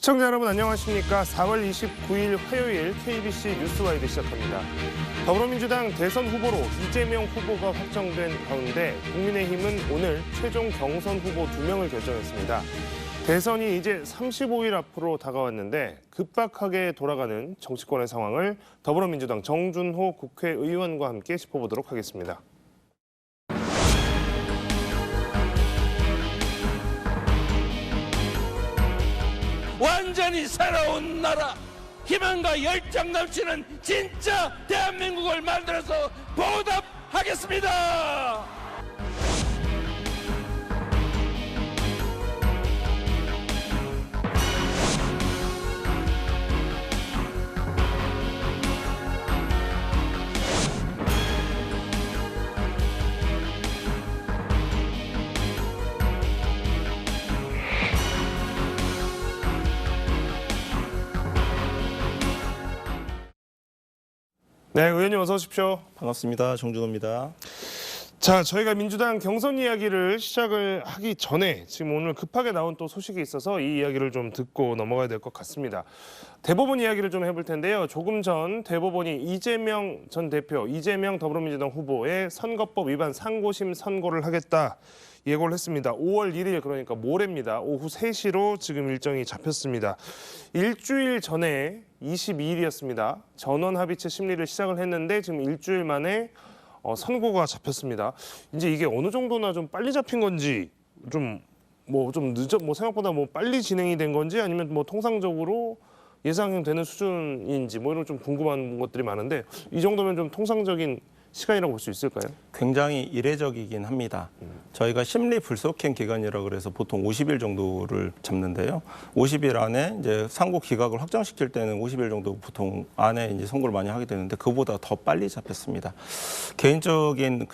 시청자 여러분 안녕하십니까? 4월 29일 화요일 KBC 뉴스와이드 시작합니다. 더불어민주당 대선 후보로 이재명 후보가 확정된 가운데 국민의힘은 오늘 최종 경선 후보 2명을 결정했습니다. 대선이 이제 35일 앞으로 다가왔는데 급박하게 돌아가는 정치권의 상황을 더불어민주당 정준호 국회의원과 함께 짚어보도록 하겠습니다. 완전히 새로운 나라, 희망과 열정 넘치는 진짜 대한민국을 만들어서 보답하겠습니다. 네, 의원님 어서 오십시오. 반갑습니다. 정준호입니다. 자, 저희가 민주당 경선 이야기를 시작을 하기 전에 지금 오늘 급하게 나온 또 소식이 있어서 이 이야기를 좀 듣고 넘어가야 될 것 같습니다. 대법원 이야기를 좀 해볼 텐데요. 조금 전 대법원이 이재명 전 대표, 이재명 더불어민주당 후보의 선거법 위반 상고심 선고를 하겠다 예고를 했습니다. 5월 1일 그러니까 모레입니다. 오후 3시로 지금 일정이 잡혔습니다. 일주일 전에 22일이었습니다. 전원 합의체 심리를 시작을 했는데 지금 일주일 만에 선고가 잡혔습니다. 이제 이게 어느 정도나 좀 빨리 잡힌 건지 좀 생각보다 빨리 진행이 된 건지 아니면 통상적으로 예상되는 수준인지 이런 좀 궁금한 것들이 많은데 이 정도면 좀 통상적인 시간이라고 볼 수 있을까요? 굉장히 이례적이긴 합니다. 저희가 심리 불속행 기간이라고 그래서 보통 50일 정도를 잡는데요. 50일 안에 이제 상고 기각을 확정시킬 때는 50일 정도 보통 안에 이제 선고를 많이 하게 되는데 그보다 더 빨리 잡혔습니다. 개인적인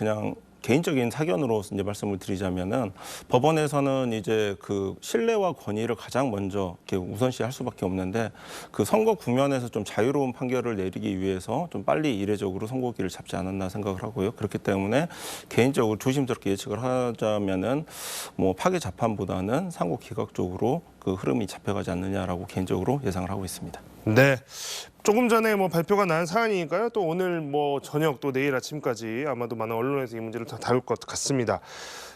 사견으로 이제 말씀을 드리자면은 법원에서는 이제 그 신뢰와 권위를 가장 먼저 이렇게 우선시할 수밖에 없는데 그 선거 국면에서 좀 자유로운 판결을 내리기 위해서 좀 빨리 이례적으로 선고기를 잡지 않았나 생각을 하고요. 그렇기 때문에 개인적으로 조심스럽게 예측을 하자면은 파기 재판보다는 상고 기각 쪽으로 그 흐름이 잡혀가지 않느냐라고 개인적으로 예상을 하고 있습니다. 네. 조금 전에 발표가 난 사안이니까요. 또 오늘 저녁 또 내일 아침까지 아마도 많은 언론에서 이 문제를 다 다룰 것 같습니다.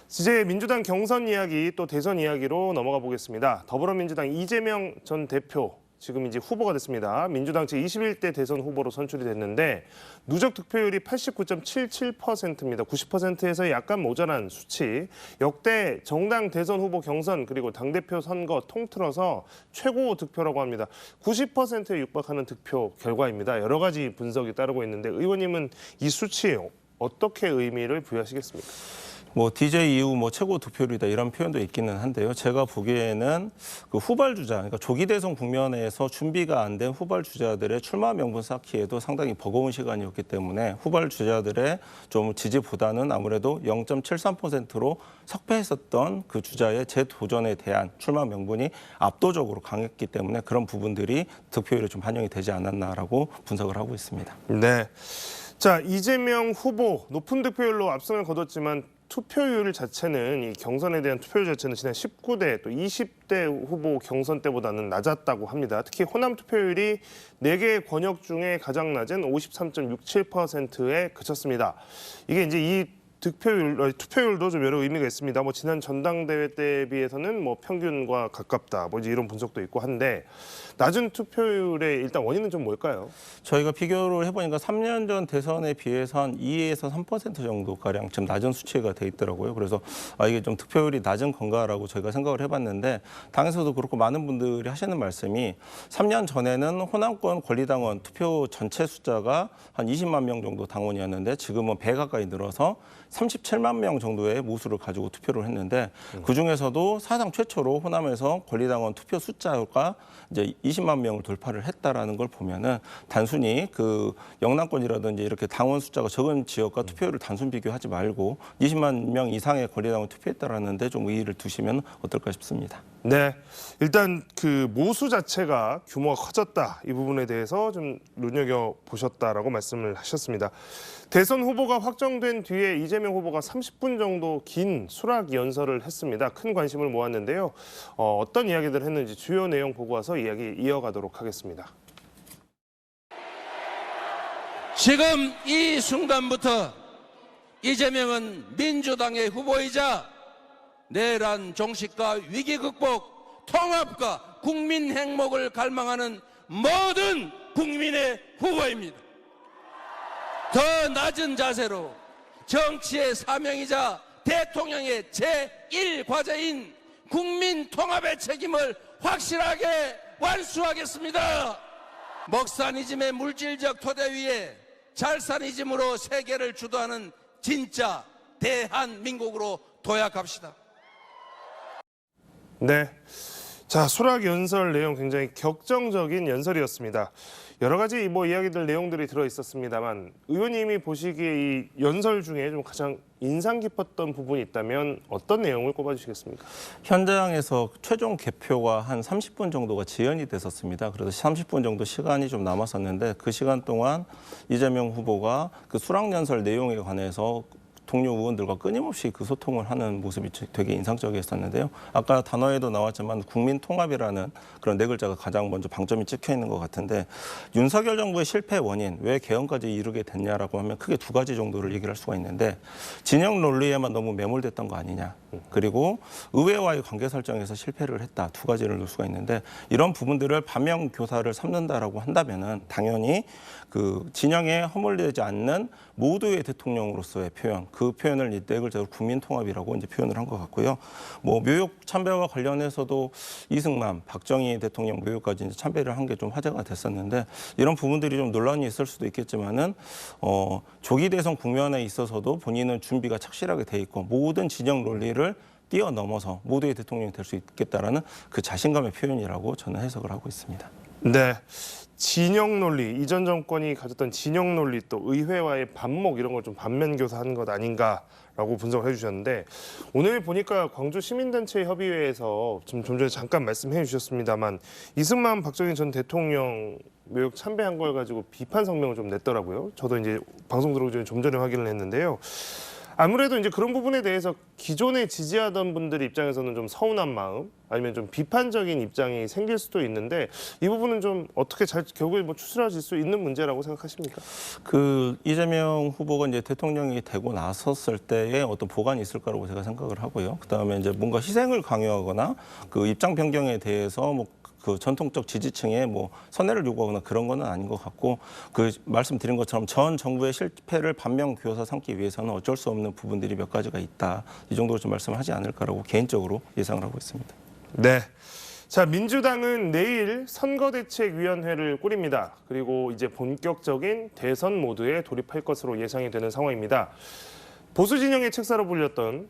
이제 민주당 경선 이야기 또 대선 이야기로 넘어가 보겠습니다. 더불어민주당 이재명 전 대표 지금 이제 후보가 됐습니다. 민주당 제21대 대선 후보로 선출이 됐는데 누적 득표율이 89.77%입니다. 90%에서 약간 모자란 수치. 역대 정당 대선 후보 경선 그리고 당대표 선거 통틀어서 최고 득표라고 합니다. 90%에 육박하는 득표 결과입니다. 여러 가지 분석이 따르고 있는데 의원님은 이 수치에 어떻게 의미를 부여하시겠습니까? DJ 이후 최고 득표율이다 이런 표현도 있기는 한데요. 제가 보기에는 그 후발주자, 그러니까 조기 대선 국면에서 준비가 안 된 후발주자들의 출마 명분 쌓기에도 상당히 버거운 시간이었기 때문에 후발주자들의 좀 지지보다는 아무래도 0.73%로 석패했었던 그 주자의 재도전에 대한 출마 명분이 압도적으로 강했기 때문에 그런 부분들이 득표율에 좀 반영이 되지 않았나라고 분석을 하고 있습니다. 네. 자, 이재명 후보 높은 득표율로 압승을 거뒀지만 투표율 자체는 이 경선에 대한 투표율 자체는 지난 19대 또 20대 후보 경선 때보다는 낮았다고 합니다. 특히 호남 투표율이 4개 권역 중에 가장 낮은 53.67%에 그쳤습니다. 이게 이제 이 투표율도 좀 여러 의미가 있습니다. 지난 전당대회 때에 비해서는 평균과 가깝다. 이제 이런 분석도 있고 한데 낮은 투표율의 일단 원인은 좀 뭘까요? 저희가 비교를 해보니까 3년 전 대선에 비해서 한 2에서 3% 정도가량 좀 낮은 수치가 돼 있더라고요. 그래서 이게 좀 득표율이 낮은 건가라고 저희가 생각을 해봤는데 당에서도 그렇고 많은 분들이 하시는 말씀이 3년 전에는 호남권 권리당원 투표 전체 숫자가 한 20만 명 정도 당원이었는데 지금은 배 가까이 늘어서 37만 명 정도의 무수를 가지고 투표를 했는데 그중에서도 사상 최초로 호남에서 권리당원 투표 숫자가 이제 20만 명을 돌파를 했다라는 걸 보면은 단순히 그 영남권이라든지 이렇게 당원 숫자가 적은 지역과 투표율을 단순 비교하지 말고 20만 명 이상의 권리당원 투표했다라는 데 좀 의의를 두시면 어떨까 싶습니다. 네, 일단 그 모수 자체가 규모가 커졌다. 이 부분에 대해서 좀 눈여겨보셨다라고 말씀을 하셨습니다. 대선 후보가 확정된 뒤에 이재명 이재명 후보가 30분 정도 긴 수락 연설을 했습니다. 큰 관심을 모았는데요. 어떤 이야기들 했는지 주요 내용 보고 와서 이야기 이어가도록 하겠습니다. 지금 이 순간부터 이재명은 민주당의 후보이자 내란 종식과 위기 극복, 통합과 국민 행복을 갈망하는 모든 국민의 후보입니다. 더 낮은 자세로 정치의 사명이자 대통령의 제1과제인 국민 통합의 책임을 확실하게 완수하겠습니다. 먹사니즘의 물질적 토대 위에 잘사니즘으로 세계를 주도하는 진짜 대한민국으로 도약합시다. 네. 자, 수락 연설 내용 굉장히 격정적인 연설이었습니다. 여러 가지 이야기들 내용들이 들어 있었습니다만 의원님이 보시기에 이 연설 중에 좀 가장 인상 깊었던 부분이 있다면 어떤 내용을 꼽아주시겠습니까? 현장에서 최종 개표가 한 30분 정도가 지연이 됐었습니다. 그래서 30분 정도 시간이 좀 남았었는데 그 시간 동안 이재명 후보가 그 수락 연설 내용에 관해서 동료 의원들과 끊임없이 그 소통을 하는 모습이 되게 인상적이었었는데요. 아까 단어에도 나왔지만 국민 통합이라는 그런 네 글자가 가장 먼저 방점이 찍혀 있는 것 같은데 윤석열 정부의 실패 원인, 왜 개헌까지 이르게 됐냐라고 하면 크게 두 가지 정도를 얘기를 할 수가 있는데 진영 논리에만 너무 매몰됐던 거 아니냐. 그리고 의회와의 관계 설정에서 실패를 했다. 두 가지를 놓을 수가 있는데 이런 부분들을 반면 교사를 삼는다라고 한다면은 당연히 그 진영에 허물리지 않는 모두의 대통령으로서의 표현, 그 표현을 이 네 글자로 국민통합이라고 이제 표현을 한 것 같고요. 뭐 묘욕 참배와 관련해서도 이승만, 박정희 대통령 묘욕까지 이제 참배를 한 게 좀 화제가 됐었는데 이런 부분들이 좀 논란이 있을 수도 있겠지만은 조기 대선 국면에 있어서도 본인은 준비가 착실하게 돼 있고 모든 진영 논리를 뛰어넘어서 모두의 대통령이 될 수 있겠다라는 그 자신감의 표현이라고 저는 해석을 하고 있습니다. 네. 진영 논리, 이전 정권이 가졌던 진영 논리 또 의회와의 반목 이런 걸 좀 반면교사하는 것 아닌가라고 분석을 해주셨는데 오늘 보니까 광주 시민단체 협의회에서 좀 전에 잠깐 말씀해 주셨습니다만 이승만 박정희 전 대통령 묘욕 참배한 걸 가지고 비판 성명을 좀 냈더라고요. 저도 이제 방송 들어오기 전에 좀 전에 확인을 했는데요. 아무래도 이제 그런 부분에 대해서 기존에 지지하던 분들 입장에서는 좀 서운한 마음 아니면 좀 비판적인 입장이 생길 수도 있는데 이 부분은 좀 어떻게 잘 결국에 추스러질 수 있는 문제라고 생각하십니까? 그 이재명 후보가 이제 대통령이 되고 나섰을 때의 어떤 보관이 있을 거라고 제가 생각을 하고요. 그다음에 이제 뭔가 희생을 강요하거나 그 입장 변경에 대해서 그 전통적 지지층에 선회를 요구하거나 그런 거는 아닌 것 같고 그 말씀드린 것처럼 전 정부의 실패를 반면교사 삼기 위해서는 어쩔 수 없는 부분들이 몇 가지가 있다. 이 정도로 좀 말씀을 하지 않을까라고 개인적으로 예상을 하고 있습니다. 네. 자, 민주당은 내일 선거대책위원회를 꾸립니다. 그리고 이제 본격적인 대선 모드에 돌입할 것으로 예상이 되는 상황입니다. 보수 진영의 책사로 불렸던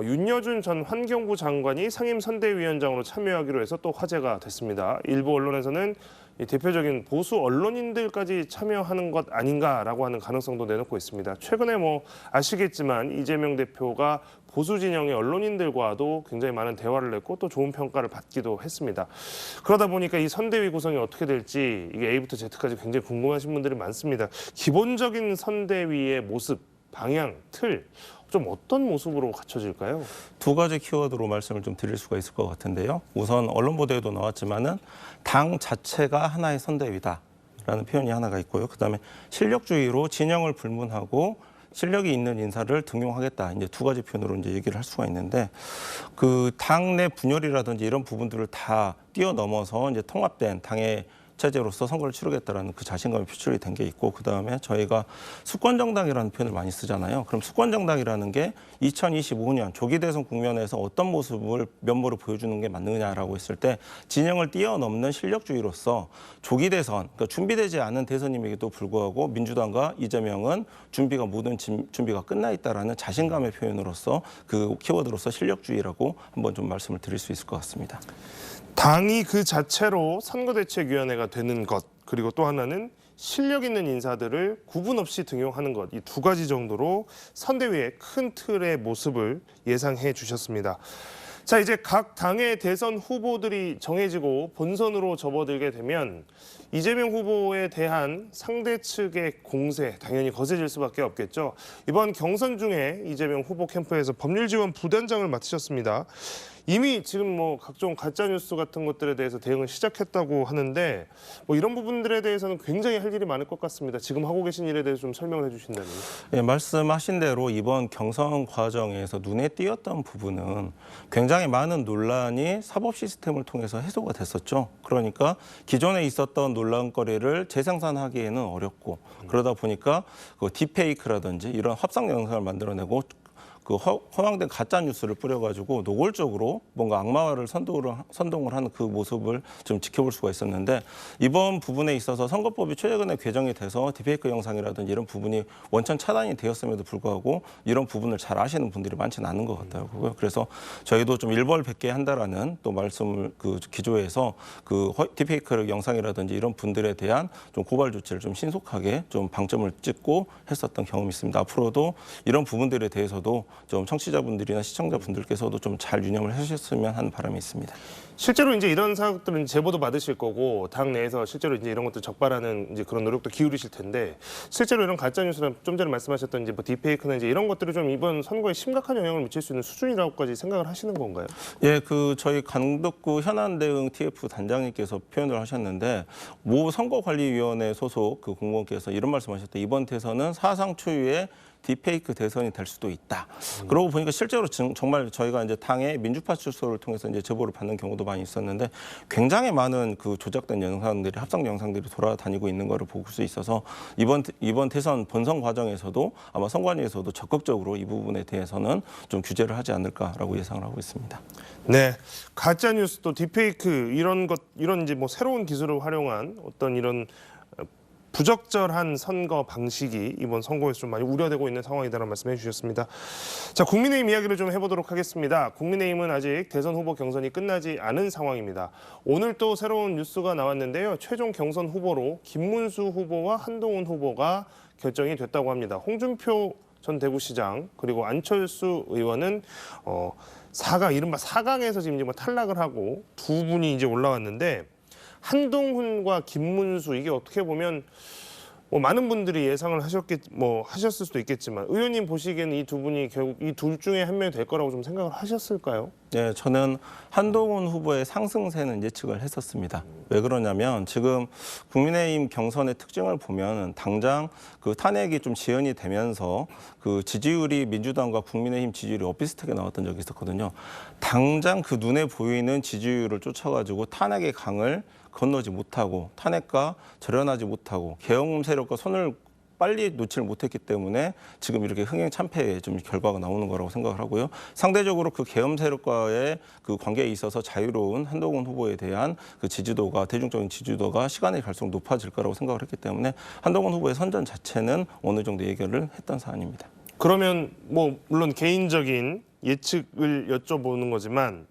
윤여준 전 환경부 장관이 상임선대위원장으로 참여하기로 해서 또 화제가 됐습니다. 일부 언론에서는 이 대표적인 보수 언론인들까지 참여하는 것 아닌가라고 하는 가능성도 내놓고 있습니다. 최근에 아시겠지만 이재명 대표가 보수 진영의 언론인들과도 굉장히 많은 대화를 했고 또 좋은 평가를 받기도 했습니다. 그러다 보니까 이 선대위 구성이 어떻게 될지 이게 A부터 Z까지 굉장히 궁금하신 분들이 많습니다. 기본적인 선대위의 모습, 방향, 틀 좀 어떤 모습으로 갖춰질까요? 두 가지 키워드로 말씀을 좀 드릴 수가 있을 것 같은데요. 우선 언론 보도에도 나왔지만은 당 자체가 하나의 선대위다라는 표현이 하나가 있고요. 그다음에 실력주의로 진영을 불문하고 실력이 있는 인사를 등용하겠다. 이제 두 가지 표현으로 이제 얘기를 할 수가 있는데 그 당내 분열이라든지 이런 부분들을 다 뛰어넘어서 이제 통합된 당의 체제로서 선거를 치르겠다라는 그 자신감이 표출이 된 게 있고 그다음에 저희가 수권정당이라는 표현을 많이 쓰잖아요. 그럼 수권정당이라는 게 2025년 조기 대선 국면에서 어떤 모습을 면모를 보여주는 게 맞느냐라고 했을 때 진영을 뛰어넘는 실력주의로서 조기 대선, 그러니까 준비되지 않은 대선임에도 불구하고 민주당과 이재명은 모든 준비가 끝나 있다라는 자신감의 표현으로서 그 키워드로서 실력주의라고 한번 좀 말씀을 드릴 수 있을 것 같습니다. 당이 그 자체로 선거대책위원회가 되는 것 그리고 또 하나는 실력 있는 인사들을 구분 없이 등용하는 것 이 두 가지 정도로 선대위의 큰 틀의 모습을 예상해 주셨습니다. 자, 이제 각 당의 대선 후보들이 정해지고 본선으로 접어들게 되면 이재명 후보에 대한 상대 측의 공세 당연히 거세질 수밖에 없겠죠. 이번 경선 중에 이재명 후보 캠프에서 법률 지원 부단장을 맡으셨습니다. 이미 지금 뭐 각종 가짜 뉴스 같은 것들에 대해서 대응을 시작했다고 하는데 뭐 이런 부분들에 대해서는 굉장히 할 일이 많을 것 같습니다. 지금 하고 계신 일에 대해서 좀 설명을 해주신다면. 예, 말씀하신 대로 이번 경선 과정에서 눈에 띄었던 부분은 굉장히 많은 논란이 사법 시스템을 통해서 해소가 됐었죠. 그러니까 기존에 있었던 논란거리를 재생산하기에는 어렵고 그러다 보니까 그 딥페이크라든지 이런 합성 영상을 만들어내고 그 허황된 가짜 뉴스를 뿌려가지고 노골적으로 뭔가 악마화를 선동을 하는 그 모습을 좀 지켜볼 수가 있었는데 이번 부분에 있어서 선거법이 최근에 개정이 돼서 딥페이크 영상이라든지 이런 부분이 원천 차단이 되었음에도 불구하고 이런 부분을 잘 아시는 분들이 많지는 않은 것 같더라고요. 그래서 저희도 좀 일벌백계 한다라는 또 말씀을 그 기조에서 그 딥페이크 영상이라든지 이런 분들에 대한 좀 고발 조치를 좀 신속하게 좀 방점을 찍고 했었던 경험이 있습니다. 앞으로도 이런 부분들에 대해서도 좀 청취자분들이나 시청자분들께서도 좀 잘 유념을 해주셨으면 하는 바람이 있습니다. 실제로 이제 이런 사업들은 제보도 받으실 거고 당 내에서 실제로 이제 이런 것들 적발하는 이제 그런 노력도 기울이실 텐데 실제로 이런 가짜 뉴스나 좀 전에 말씀하셨던 이제 뭐 딥페이크나 이제 이런 것들이 좀 이번 선거에 심각한 영향을 미칠 수 있는 수준이라고까지 생각을 하시는 건가요? 예, 그 저희 강덕구 현안대응 TF 단장님께서 표현을 하셨는데 모 선거관리위원회 소속 그 공무원께서 이런 말씀하셨대. 이번 대선은 사상 초유의 딥페이크 대선이 될 수도 있다. 그러고 보니까 실제로 정말 저희가 이제 당의 민주파출소를 통해서 이제 제보를 받는 경우도 많이 있었는데 굉장히 많은 그 조작된 영상들이 합성 영상들이 돌아다니고 있는 거를 볼 수 있어서 이번 대선 본선 과정에서도 아마 선관위에서도 적극적으로 이 부분에 대해서는 좀 규제를 하지 않을까라고 예상을 하고 있습니다. 네, 가짜 뉴스 또 딥페이크 이런 이제 뭐 새로운 기술을 활용한 어떤 이런 부적절한 선거 방식이 이번 선거에서 좀 많이 우려되고 있는 상황이다라는 말씀해 주셨습니다. 자, 국민의힘 이야기를 좀 해보도록 하겠습니다. 국민의힘은 아직 대선 후보 경선이 끝나지 않은 상황입니다. 오늘 또 새로운 뉴스가 나왔는데요. 최종 경선 후보로 김문수 후보와 한동훈 후보가 결정이 됐다고 합니다. 홍준표 전 대구시장 그리고 안철수 의원은 이른바 4강에서 지금 이제 뭐 탈락을 하고 두 분이 이제 올라왔는데 한동훈과 김문수 이게 어떻게 보면 뭐 많은 분들이 예상을 하셨을 수도 있겠지만 의원님 보시기에는 이 두 분이 결국 이 둘 중에 한 명이 될 거라고 좀 생각을 하셨을까요? 네, 저는 한동훈 후보의 상승세는 예측을 했었습니다. 왜 그러냐면 지금 국민의힘 경선의 특징을 보면 당장 그 탄핵이 좀 지연이 되면서 그 지지율이 민주당과 국민의힘 지지율이 엇비슷하게 나왔던 적이 있었거든요. 당장 그 눈에 보이는 지지율을 쫓아가지고 탄핵의 강을 건너지 못하고 탄핵과 절연하지 못하고 계엄 세력과 손을 빨리 놓지를 못했기 때문에 지금 이렇게 흥행참패의 좀 결과가 나오는 거라고 생각을 하고요. 상대적으로 그 계엄 세력과의 그 관계에 있어서 자유로운 한동훈 후보에 대한 그 지지도가 대중적인 지지도가 시간이 갈수록 높아질 거라고 생각을 했기 때문에 한동훈 후보의 선전 자체는 어느 정도 예견을 했던 사안입니다. 그러면 뭐 물론 개인적인 예측을 여쭤보는 거지만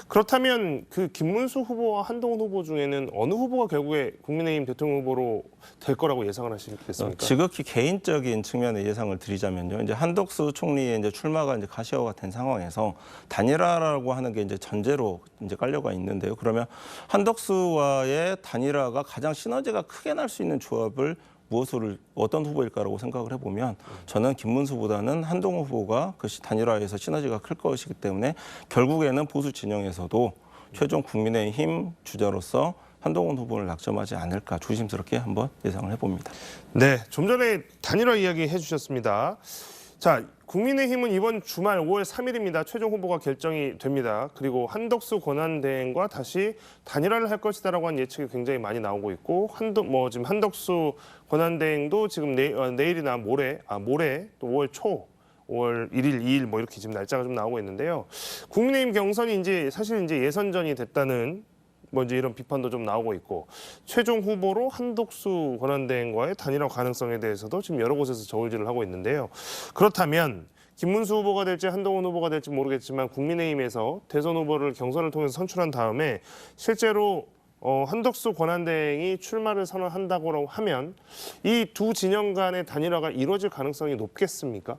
그렇다면 그 김문수 후보와 한동훈 후보 중에는 어느 후보가 결국에 국민의힘 대통령 후보로 될 거라고 예상을 하시겠습니까? 지극히 개인적인 측면의 예상을 드리자면요. 이제 한덕수 총리의 이제 출마가 이제 가시화가 된 상황에서 단일화라고 하는 게 이제 전제로 이제 깔려가 있는데요. 그러면 한덕수와의 단일화가 가장 시너지가 크게 날 수 있는 조합을 어떤 후보일까라고 생각을 해보면 저는 김문수보다는 한동훈 후보가 그 단일화에서 시너지가 클 것이기 때문에 결국에는 보수 진영에서도 최종 국민의힘 주자로서 한동훈 후보를 낙점하지 않을까 조심스럽게 한번 예상을 해봅니다. 네, 좀 전에 단일화 이야기 해주셨습니다. 자, 국민의힘은 이번 주말 5월 3일입니다. 최종 후보가 결정이 됩니다. 그리고 한덕수 권한대행과 다시 단일화를 할 것이다라고 한 예측이 굉장히 많이 나오고 있고 지금 한덕수 권한대행도 지금 내일이나 모레 또 5월 1일, 2일 뭐 이렇게 지금 날짜가 좀 나오고 있는데요. 국민의힘 경선이 이제 사실 이제 예선전이 됐다는 이제 이런 비판도 좀 나오고 있고 최종 후보로 한덕수 권한대행과의 단일화 가능성에 대해서도 지금 여러 곳에서 저울질을 하고 있는데요. 그렇다면 김문수 후보가 될지 한동훈 후보가 될지 모르겠지만 국민의힘에서 대선 후보를 경선을 통해서 선출한 다음에 실제로 한덕수 권한대행이 출마를 선언한다고 하면 이 두 진영 간의 단일화가 이루어질 가능성이 높겠습니까?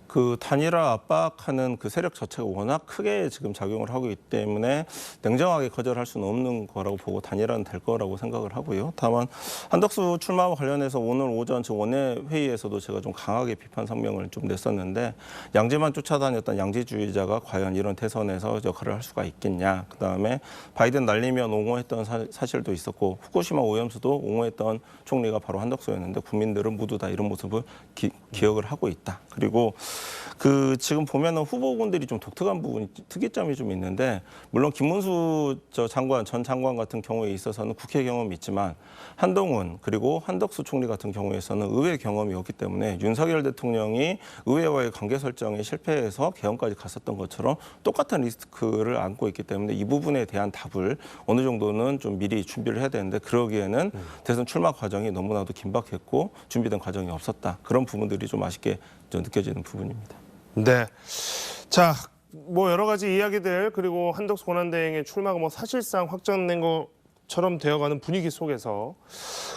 그 단일화 압박하는 그 세력 자체가 워낙 크게 지금 작용을 하고 있기 때문에 냉정하게 거절할 수는 없는 거라고 보고 단일화는 될 거라고 생각을 하고요. 다만 한덕수 출마와 관련해서 오늘 오전 원내 회의에서도 제가 좀 강하게 비판 성명을 좀 냈었는데 양재만 쫓아다녔던 양재주의자가 과연 이런 대선에서 역할을 할 수가 있겠냐. 그다음에 바이든 날리면 옹호했던 사실도 있었고 후쿠시마 오염수도 옹호했던 총리가 바로 한덕수였는데 국민들은 모두 다 이런 모습을 기억을 하고 있다. 그리고 그 지금 보면은 후보군들이 좀 독특한 부분이 특이점이 좀 있는데 물론 김문수 전 장관 같은 경우에 있어서는 국회 경험이 있지만 한동훈 그리고 한덕수 총리 같은 경우에서는 의회 경험이 없기 때문에 윤석열 대통령이 의회와의 관계 설정에 실패해서 개헌까지 갔었던 것처럼 똑같은 리스크를 안고 있기 때문에 이 부분에 대한 답을 어느 정도는 좀 미리 준비를 해야 되는데 그러기에는 대선 출마 과정이 너무나도 긴박했고 준비된 과정이 없었다. 그런 부분들이 좀 아쉽게 좀 느껴지는 부분입니다. 네. 자, 뭐 여러 가지 이야기들 그리고 한덕수 권한대행의 출마가 뭐 사실상 확정된 것처럼 되어가는 분위기 속에서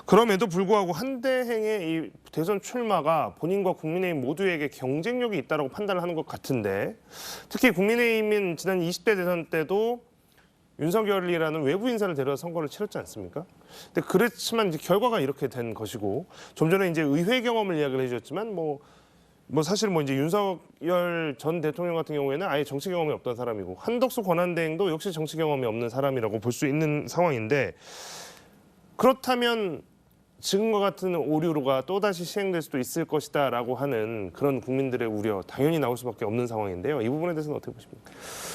그럼에도 불구하고 한대행의 이 대선 출마가 본인과 국민의힘 모두에게 경쟁력이 있다고 판단을 하는 것 같은데 특히 국민의힘은 지난 20대 대선 때도 윤석열이라는 외부 인사를 데려다 선거를 치렀지 않습니까? 근데 그렇지만 이제 결과가 이렇게 된 것이고 좀 전에 이제 의회 경험을 이야기를 해주셨지만 뭐 사실 뭐 이제 윤석열 전 대통령 같은 경우에는 아예 정치 경험이 없던 사람이고 한덕수 권한대행도 역시 정치 경험이 없는 사람이라고 볼 수 있는 상황인데 그렇다면 지금과 같은 오류가 또다시 시행될 수도 있을 것이다라고 하는 그런 국민들의 우려 당연히 나올 수밖에 없는 상황인데요. 이 부분에 대해서는 어떻게 보십니까?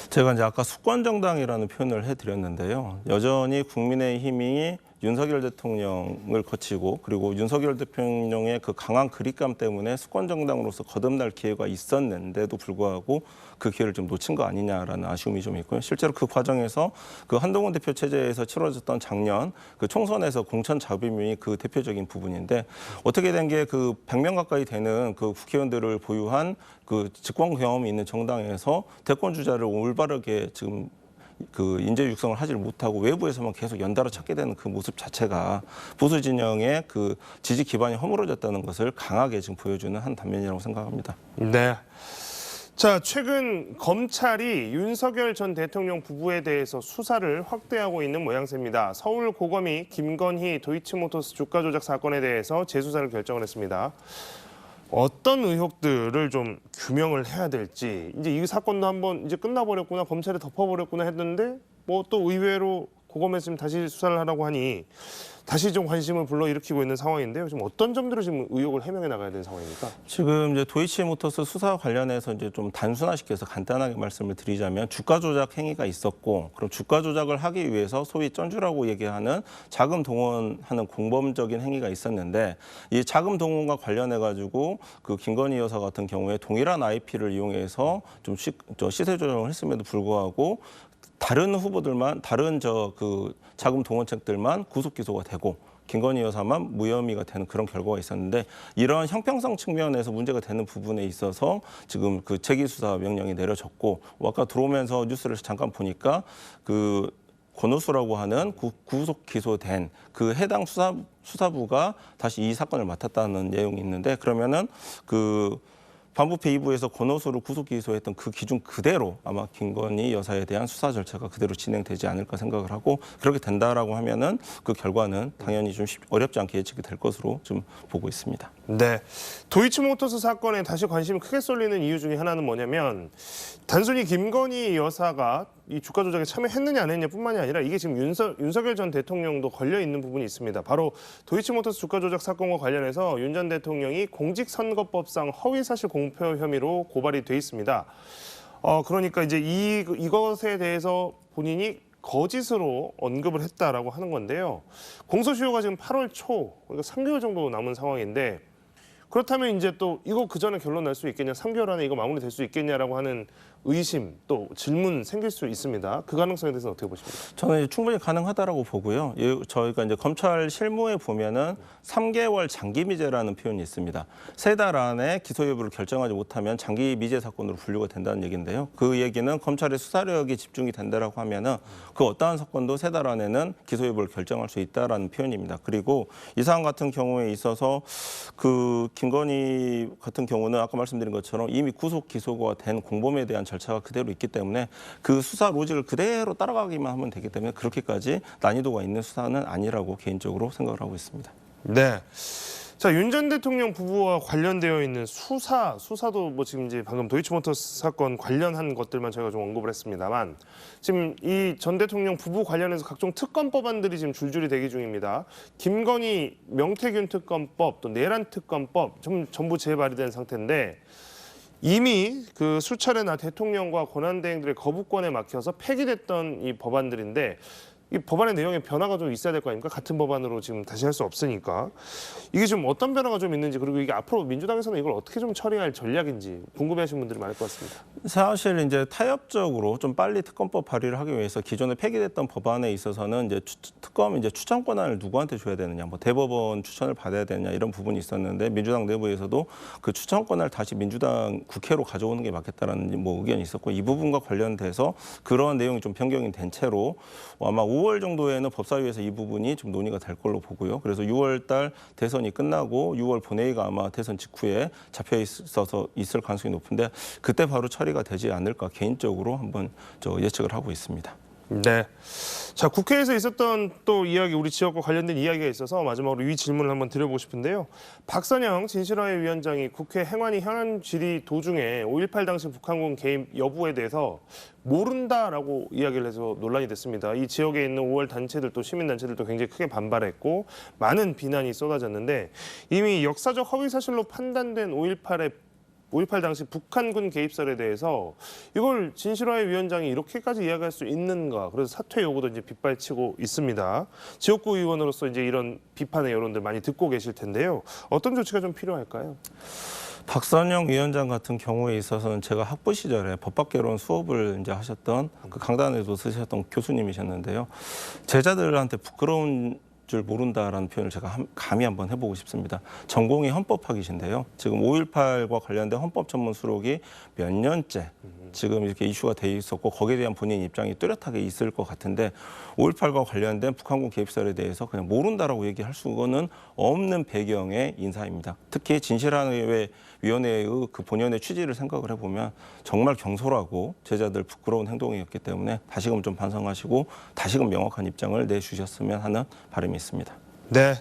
제가 이제 아까 수권정당이라는 표현을 해드렸는데요. 여전히 국민의힘이 윤석열 대통령을 거치고 그리고 윤석열 대통령의 그 강한 그립감 때문에 수권정당으로서 거듭날 기회가 있었는데도 불구하고 그 기회를 좀 놓친 거 아니냐라는 아쉬움이 좀 있고요. 실제로 그 과정에서 그 한동훈 대표 체제에서 치러졌던 작년 그 총선에서 공천 잡음이 그 대표적인 부분인데 어떻게 된 게 그 100명 가까이 되는 그 국회의원들을 보유한 그 집권 경험이 있는 정당에서 대권 주자를 올바르게 지금 그 인재 육성을 하지를 못하고 외부에서만 계속 연달아 찾게 되는 그 모습 자체가 보수 진영의 그 지지 기반이 허물어졌다는 것을 강하게 지금 보여주는 한 단면이라고 생각합니다. 네. 자, 최근 검찰이 윤석열 전 대통령 부부에 대해서 수사를 확대하고 있는 모양새입니다. 서울고검이 김건희 도이치모터스 주가 조작 사건에 대해서 재수사를 결정을 했습니다. 어떤 의혹들을 좀 규명을 해야 될지 이제 이 사건도 한번 이제 끝나버렸구나 검찰이 덮어버렸구나 했는데 뭐 또 의외로 고검에서 지금 다시 수사를 하라고 하니 다시 좀 관심을 불러일으키고 있는 상황인데요. 지금 어떤 점들을 지금 의혹을 해명해 나가야 되는 상황입니까? 지금 이제 도이치모터스 수사 관련해서 이제 좀 단순화시켜서 간단하게 말씀을 드리자면 주가 조작 행위가 있었고 그럼 주가 조작을 하기 위해서 소위 쩐주라고 얘기하는 자금 동원하는 공범적인 행위가 있었는데 이 자금 동원과 관련해 가지고 그 김건희 여사 같은 경우에 동일한 IP를 이용해서 좀 시세 조정을 했음에도 불구하고 다른 후보들만 다른 그 자금 동원책들만 구속 기소가 되고 김건희 여사만 무혐의가 되는 그런 결과가 있었는데 이런 형평성 측면에서 문제가 되는 부분에 있어서 지금 그 재기 수사 명령이 내려졌고 아까 들어오면서 뉴스를 잠깐 보니까 그 권오수라고 하는 구속 기소된 그 해당 수사부가 다시 이 사건을 맡았다는 내용이 있는데 그러면은 그 반부패 2부에서 권오수를 구속 기소했던 그 기준 그대로 아마 김건희 여사에 대한 수사 절차가 그대로 진행되지 않을까 생각을 하고 그렇게 된다라고 하면은 그 결과는 당연히 좀 어렵지 않게 예측이 될 것으로 좀 보고 있습니다. 네, 도이치모터스 사건에 다시 관심이 크게 쏠리는 이유 중에 하나는 뭐냐면 단순히 김건희 여사가 이 주가 조작에 참여했느냐 안 했느냐뿐만이 아니라 이게 지금 윤석열 전 대통령도 걸려 있는 부분이 있습니다. 바로 도이치모터스 주가 조작 사건과 관련해서 윤 전 대통령이 공직선거법상 허위사실 공표 혐의로 고발이 돼 있습니다. 그러니까 이제 이것에 대해서 본인이 거짓으로 언급을 했다라고 하는 건데요. 공소시효가 지금 8월 초, 그러니까 3개월 정도 남은 상황인데 그렇다면 이제 또 이거 그 전에 결론 날 수 있겠냐, 3개월 안에 이거 마무리될 수 있겠냐라고 하는 의심 또 질문 생길 수 있습니다. 그 가능성에 대해서는 어떻게 보십니까? 저는 이제 충분히 가능하다라고 보고요. 저희가 이제 검찰 실무에 보면은 3개월 장기 미제라는 표현이 있습니다. 3달 안에 기소 여부를 결정하지 못하면 장기 미제 사건으로 분류가 된다는 얘기인데요. 그 얘기는 검찰의 수사력이 집중이 된다라고 하면은 그 어떠한 사건도 3달 안에는 기소 여부를 결정할 수 있다라는 표현입니다. 그리고 이 사안 같은 경우에 있어서 그 김건희 같은 경우는 아까 말씀드린 것처럼 이미 구속 기소가 된 공범에 대한 절차가 그대로 있기 때문에 그 수사 로직을 그대로 따라가기만 하면 되기 때문에 그렇게까지 난이도가 있는 수사는 아니라고 개인적으로 생각을 하고 있습니다. 네. 자, 윤 전 대통령 부부와 관련되어 있는 수사도 뭐 지금 이제 방금 도이치모터스 사건 관련한 것들만 저희가 좀 언급을 했습니다만 지금 이 전 대통령 부부 관련해서 각종 특검 법안들이 지금 줄줄이 대기 중입니다. 김건희, 명태균 특검법, 또 내란 특검법 전부 재발의된 상태인데 이미 그 수차례나 대통령과 권한대행들의 거부권에 막혀서 폐기됐던 이 법안들인데 이 법안의 내용에 변화가 좀 있어야 될 거 아닙니까? 같은 법안으로 지금 다시 할 수 없으니까. 이게 좀 어떤 변화가 좀 있는지 그리고 이게 앞으로 민주당에서는 이걸 어떻게 좀 처리할 전략인지 궁금해하시는 분들이 많을 것 같습니다. 사실 이제 타협적으로 좀 빨리 특검법 발의를 하기 위해서 기존에 폐기됐던 법안에 있어서는 이제 특검 이제 추천 권한을 누구한테 줘야 되느냐, 뭐 대법원 추천을 받아야 되느냐 이런 부분이 있었는데 민주당 내부에서도 그 추천 권한을 다시 민주당 국회로 가져오는 게 맞겠다라는 뭐 의견이 있었고 이 부분과 관련돼서 그런 내용이 좀 변경이 된 채로 아마 5월 정도에는 법사위에서 이 부분이 좀 논의가 될 걸로 보고요. 그래서 6월 달 대선이 끝나고 6월 본회의가 아마 대선 직후에 잡혀 있어서 있을 가능성이 높은데 그때 바로 처리가 되지 않을까 개인적으로 한번 예측을 하고 있습니다. 네. 자, 국회에서 있었던 또 이야기, 우리 지역과 관련된 이야기가 있어서 마지막으로 이 질문을 한번 드려보고 싶은데요. 박선영 진실화해 위원장이 국회 행안위 현안 질의 도중에 5.18 당시 북한군 개입 여부에 대해서 모른다라고 이야기를 해서 논란이 됐습니다. 이 지역에 있는 5월 단체들도 시민단체들도 굉장히 크게 반발했고 많은 비난이 쏟아졌는데 이미 역사적 허위사실로 판단된 5.18 당시 북한군 개입설에 대해서 이걸 진실화해 위원장이 이렇게까지 이야기할 수 있는가? 그래서 사퇴 요구도 이제 빗발치고 있습니다. 지역구 의원으로서 이제 이런 비판의 여론들 많이 듣고 계실 텐데요. 어떤 조치가 좀 필요할까요? 박선영 위원장 같은 경우에 있어서는 제가 학부 시절에 법학개론 수업을 이제 하셨던 그 강단에도 쓰셨던 교수님이셨는데요. 제자들한테 부끄러운 줄 모른다라는 표현을 제가 감히 한번 해보고 싶습니다. 전공이 헌법학이신데요. 지금 5.18과 관련된 헌법 전문 수록이 몇 년째 지금 이렇게 이슈가 돼 있었고 거기에 대한 본인 입장이 뚜렷하게 있을 것 같은데 5.18과 관련된 북한군 개입설에 대해서 그냥 모른다라고 얘기할 수는 없는 배경의 인사입니다. 특히 진실화해 위원회의 그 본연의 취지를 생각을 해보면 정말 경솔하고 제자들 부끄러운 행동이었기 때문에 다시금 좀 반성하시고 다시금 명확한 입장을 내주셨으면 하는 바람이 있습니다. 네.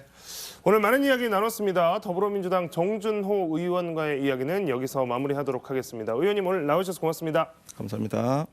오늘 많은 이야기 나눴습니다. 더불어민주당 정준호 의원과의 이야기는 여기서 마무리하도록 하겠습니다. 의원님 오늘 나오셔서 고맙습니다. 감사합니다.